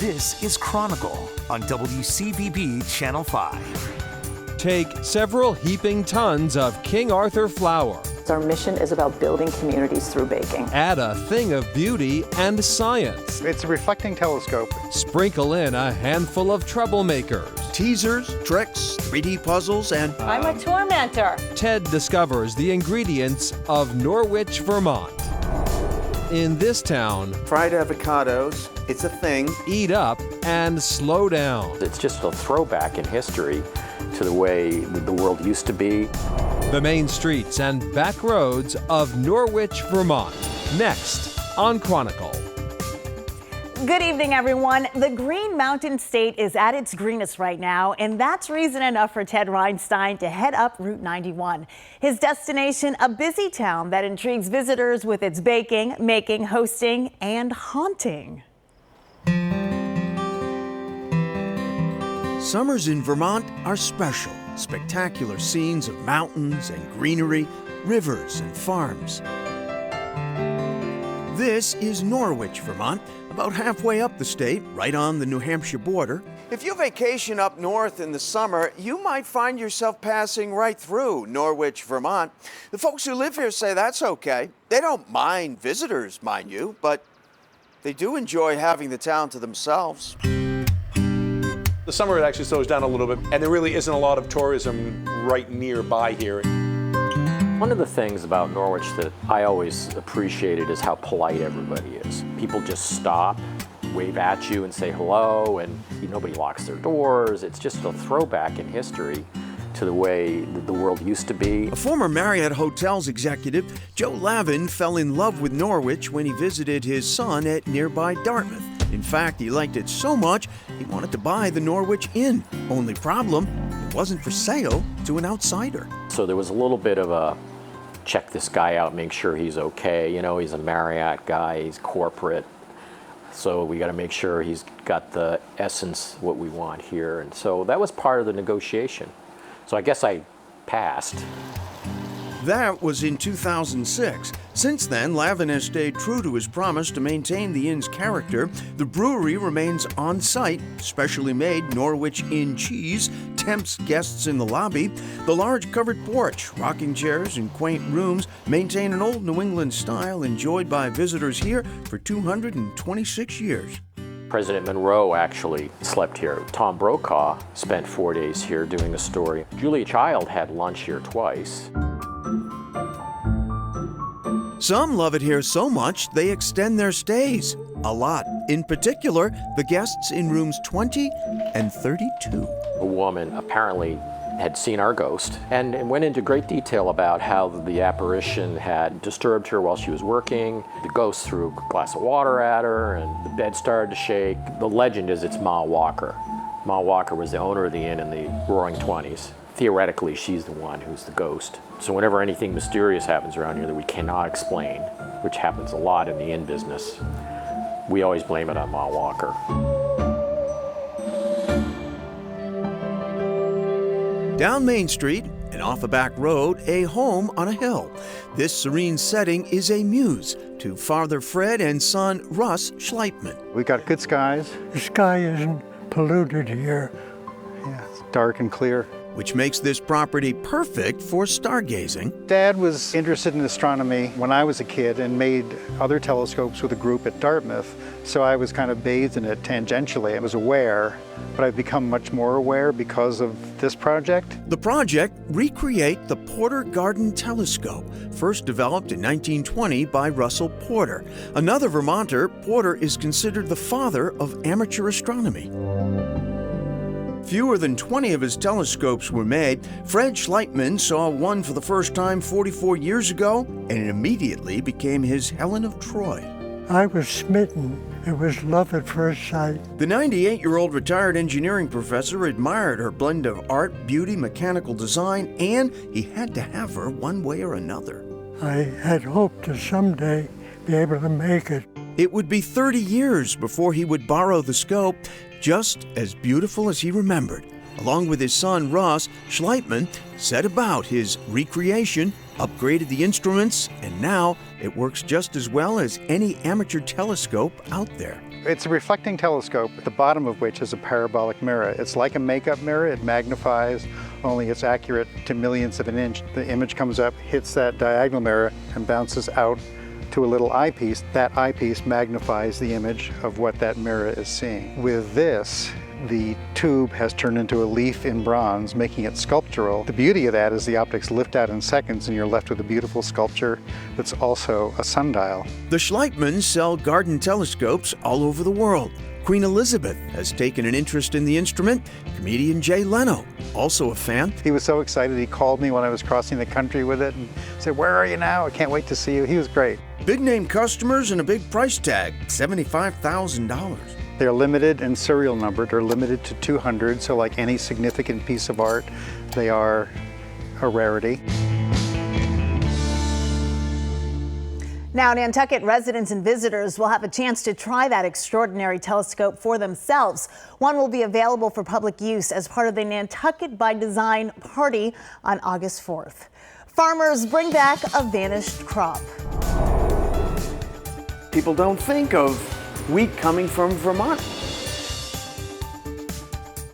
This is Chronicle on WCVB Channel 5. Take several heaping tons of King Arthur flour. Our mission is about building communities through baking. Add a thing of beauty and science. It's a reflecting telescope. Sprinkle in a handful of troublemakers. Teasers, tricks, 3D puzzles, and I'm a tormentor. Ted discovers the ingredients of Norwich, Vermont. In this town, fried avocados. It's a thing. eat up and slow down. It's just a throwback in history to the way the world used to be. The main streets and back roads of Norwich, Vermont. Next on Chronicle. Good evening, everyone. The Green Mountain State is at its greenest right now, and that's reason enough for Ted Reinstein to head up Route 91. His destination, a busy town that intrigues visitors with its baking, making, hosting, and haunting. Summers in Vermont are special. Spectacular scenes of mountains and greenery, rivers and farms. This is Norwich, Vermont, about halfway up the state, right on the New Hampshire border. If you vacation up north in the summer, you might find yourself passing right through Norwich, Vermont. The folks who live here say that's okay. They don't mind visitors, mind you, but they do enjoy having the town to themselves. The summer it actually slows down a little bit, and there really isn't a lot of tourism right nearby here. One of the things about Norwich that I always appreciated is how polite everybody is. People just stop, wave at you and say hello, and nobody locks their doors. It's just a throwback in history to the way the world used to be. A former Marriott Hotels executive, Joe Lavin, fell in love with Norwich when he visited his son at nearby Dartmouth. In fact, he liked it so much, he wanted to buy the Norwich Inn. Only problem, it wasn't for sale to an outsider. So there was a little bit of a check this guy out, make sure he's okay. You know, he's a Marriott guy, he's corporate. So we got to make sure he's got the essence, what we want here. And so that was part of the negotiation. So I guess I passed. That was in 2006. Since then, Lavin has stayed true to his promise to maintain the inn's character. The brewery remains on site. Specially made Norwich Inn cheese tempts guests in the lobby. The large covered porch, rocking chairs, and quaint rooms maintain an old New England style enjoyed by visitors here for 226 years. President Monroe actually slept here. Tom Brokaw spent 4 days here doing the story. Julia Child had lunch here twice. Some love it here so much they extend their stays. A lot. In particular, the guests in rooms 20 and 32. A woman apparently had seen our ghost and went into great detail about how the apparition had disturbed her while she was working. The ghost threw a glass of water at her and the bed started to shake. The legend is it's Ma Walker. Ma Walker was the owner of the inn in the Roaring '20s. Theoretically, she's the one who's the ghost. So whenever anything mysterious happens around here that we cannot explain, which happens a lot in the inn business, we always blame it on Ma Walker. Down Main Street and off a back road, a home on a hill. This serene setting is a muse to Father Fred and son Russ Schleipman. We got good skies. The sky isn't polluted here. Yeah, it's dark and clear. Which makes this property perfect for stargazing. Dad was interested in astronomy when I was a kid and made other telescopes with a group at Dartmouth, so I was kind of bathed in it tangentially. I was aware, but I've become much more aware because of this project. The project, recreate the Porter Garden Telescope, first developed in 1920 by Russell Porter. Another Vermonter, Porter is considered the father of amateur astronomy. Fewer than 20 of his telescopes were made. Fred Schleipman saw one for the first time 44 years ago, and it immediately became his Helen of Troy. I was smitten. It was love at first sight. The 98-year-old retired engineering professor admired her blend of art, beauty, mechanical design, and he had to have her one way or another. I had hoped to someday be able to make it. It would be 30 years before he would borrow the scope, just as beautiful as he remembered. along with his son Ross Schleitman, set about his recreation, upgraded the instruments, and now it works just as well as any amateur telescope out there. It's a reflecting telescope, the bottom of which is a parabolic mirror. It's like a makeup mirror. It magnifies, only it's accurate to millionths of an inch. The image comes up, hits that diagonal mirror, and bounces out to a little eyepiece. That eyepiece magnifies the image of what that mirror is seeing. With this, the tube has turned into a leaf in bronze, making it sculptural. The beauty of that is the optics lift out in seconds and you're left with a beautiful sculpture that's also a sundial. The Schleitmans sell garden telescopes all over the world. Queen Elizabeth has taken an interest in the instrument. Comedian Jay Leno, also a fan. He was so excited he called me when I was crossing the country with it and said, "Where are you now? I can't wait to see you." He was great. Big name customers and a big price tag, $75,000. They're limited and serial numbered. They're limited to 200, so like any significant piece of art, they are a rarity. Now, Nantucket residents and visitors will have a chance to try that extraordinary telescope for themselves. One will be available for public use as part of the Nantucket by Design party on August 4th. Farmers bring back a vanished crop. People don't think of wheat coming from Vermont.